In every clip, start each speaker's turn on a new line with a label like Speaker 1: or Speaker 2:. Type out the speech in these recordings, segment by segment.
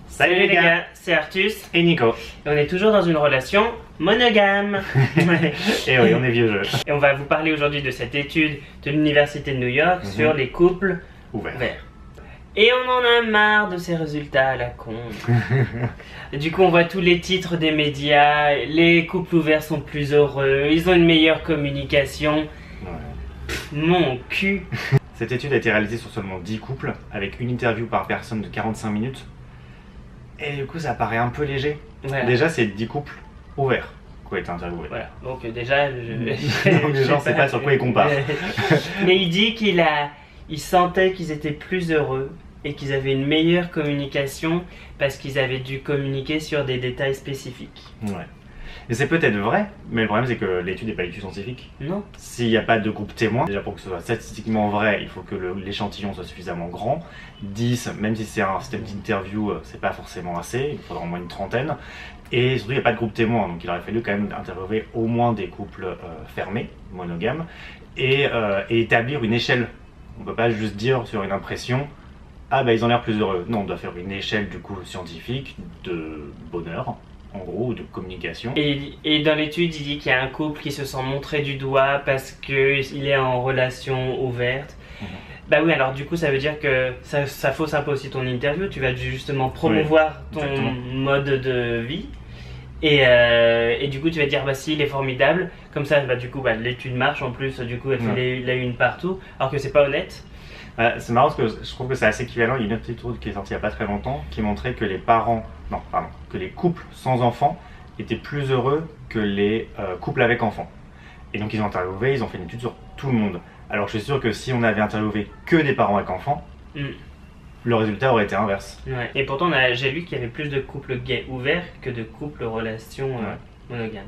Speaker 1: Salut les gars, c'est Artus
Speaker 2: et Nico.
Speaker 1: Et on est toujours dans une relation monogame.
Speaker 2: Et oui, on est vieux jeu.
Speaker 1: Et on va vous parler aujourd'hui de cette étude de l'université de New York sur les couples
Speaker 2: ouverts.
Speaker 1: Et on en a marre de ces résultats à la con. Du coup on voit tous les titres des médias, les couples ouverts sont plus heureux, ils ont une meilleure communication. Mon cul.
Speaker 2: Cette étude a été réalisée sur seulement 10 couples, avec une interview par personne de 45 minutes. Et du coup ça paraît un peu léger.
Speaker 1: Voilà.
Speaker 2: Déjà c'est 10 couples ouverts qui ont été interviewés.
Speaker 1: Voilà, donc déjà
Speaker 2: donc les gens ne savent pas sur quoi ils comparent.
Speaker 1: Mais il dit il sentait qu'ils étaient plus heureux et qu'ils avaient une meilleure communication parce qu'ils avaient dû communiquer sur des détails spécifiques.
Speaker 2: Ouais. Et c'est peut-être vrai, mais le problème c'est que l'étude n'est pas l'étude scientifique.
Speaker 1: Non.
Speaker 2: S'il n'y a pas de groupe témoin, déjà pour que ce soit statistiquement vrai, il faut que l'échantillon soit suffisamment grand. 10, même si c'est un système d'interview, c'est pas forcément assez, il faudra au moins une trentaine. Et surtout il n'y a pas de groupe témoin, donc il aurait fallu quand même interviewer au moins des couples fermés, monogames, et établir une échelle. On ne peut pas juste dire sur une impression « Ah bah ils ont l'air plus heureux ». Non, on doit faire une échelle du coup scientifique de bonheur, en gros, de communication.
Speaker 1: Et dans l'étude, il dit qu'il y a un couple qui se sent montré du doigt parce qu'il est en relation ouverte. Bah oui, alors du coup, ça veut dire que ça fausse un peu aussi ton interview. Tu vas justement promouvoir ton mode de vie. Et du coup, tu vas dire, bah si, il est formidable. Comme ça, bah, du coup, bah, l'étude marche. En plus, du coup, elle fait la une partout. Alors que c'est pas honnête.
Speaker 2: C'est marrant parce que je trouve que c'est assez équivalent. Il y a une autre étude qui est sortie il n'y a pas très longtemps qui montrait que que les couples sans enfants étaient plus heureux que les couples avec enfants. Et donc ils ont interviewé, ils ont fait une étude sur tout le monde. Alors je suis sûr que si on avait interviewé que des parents avec enfants, le résultat aurait été inverse.
Speaker 1: Ouais. Et pourtant j'ai lu qu'il y avait plus de couples gays ouverts que de couples relations monogames.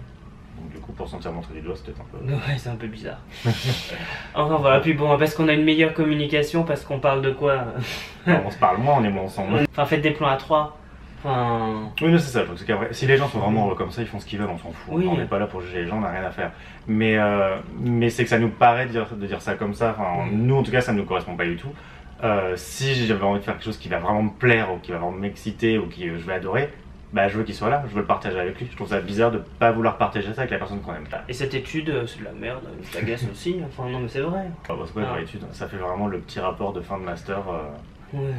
Speaker 2: Donc du coup pour sentir montrer du doigt c'est peut-être un peu...
Speaker 1: Ouais, c'est un peu bizarre. Enfin voilà, puis bon, parce qu'on a une meilleure communication, parce qu'on parle de quoi
Speaker 2: On se parle moins, on est moins ensemble.
Speaker 1: Enfin faites des plans à 3. Enfin...
Speaker 2: Oui, c'est ça, c'est qu'après, si les gens sont vraiment heureux comme ça, ils font ce qu'ils veulent, on s'en fout. Oui. On n'est pas là pour juger les gens, on n'a rien à faire. Mais c'est que ça nous paraît de dire ça comme ça, enfin, nous en tout cas ça ne nous correspond pas du tout. Si j'avais envie de faire quelque chose qui va vraiment me plaire, ou qui va vraiment m'exciter, ou que je vais adorer, bah je veux qu'il soit là, je veux le partager avec lui. Je trouve ça bizarre de ne pas vouloir partager ça avec la personne qu'on aime pas.
Speaker 1: Et cette étude, c'est de la merde, ça t'agace aussi, enfin non mais c'est vrai.
Speaker 2: Bah, c'est pas une vraie étude, ça fait vraiment le petit rapport de fin de master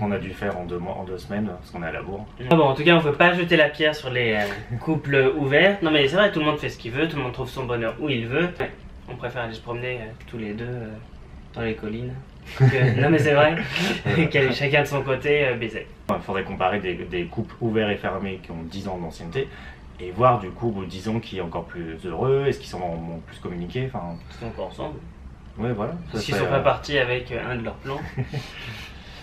Speaker 2: qu'on a dû faire en 2 semaines, parce qu'on est à la bourre.
Speaker 1: Bon, en tout cas on ne veut pas jeter la pierre sur les couples ouverts. Non mais c'est vrai, tout le monde fait ce qu'il veut, tout le monde trouve son bonheur où il veut. On préfère aller se promener tous les deux dans les collines. Non mais c'est vrai, chacun de son côté baiser.
Speaker 2: Il faudrait comparer des couples ouverts et fermés qui ont 10 ans d'ancienneté et voir du coup au bout de 10 ans qui est encore plus heureux, est-ce qu'ils sont plus communiqués, enfin...
Speaker 1: Ils sont encore ensemble.
Speaker 2: Ouais voilà.
Speaker 1: Est-ce qu'ils sont pas partis avec un de leurs plans?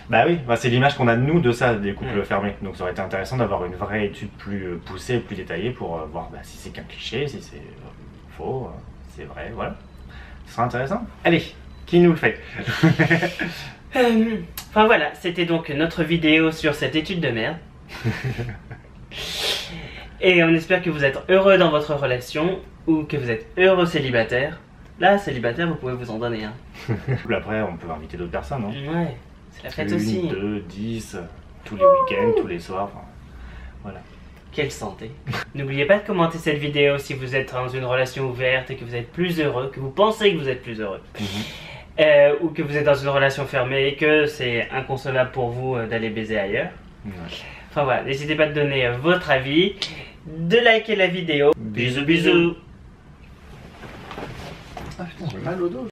Speaker 2: Bah oui, c'est l'image qu'on a de nous de ça, des couples fermés. Donc ça aurait été intéressant d'avoir une vraie étude plus poussée, plus détaillée pour voir si c'est qu'un cliché, si c'est faux, c'est vrai, voilà. Ce sera intéressant. Allez, qui nous le fait?
Speaker 1: Enfin voilà, c'était donc notre vidéo sur cette étude de merde. Et on espère que vous êtes heureux dans votre relation ou que vous êtes heureux célibataire. Là, célibataire, vous pouvez vous en donner un.
Speaker 2: Après, on peut inviter d'autres personnes, hein.
Speaker 1: Ouais, c'est la fête aussi.
Speaker 2: 1, 2, 10, tous les week-ends, tous les soirs, enfin, voilà.
Speaker 1: Quelle santé. N'oubliez pas de commenter cette vidéo si vous êtes dans une relation ouverte et que vous êtes plus heureux, que vous pensez que vous êtes plus heureux. Ou que vous êtes dans une relation fermée et que c'est inconcevable pour vous d'aller baiser ailleurs. Enfin voilà, n'hésitez pas à donner votre avis, de liker la vidéo. Bisous bisous.
Speaker 2: Ah putain, j'ai mal au dos.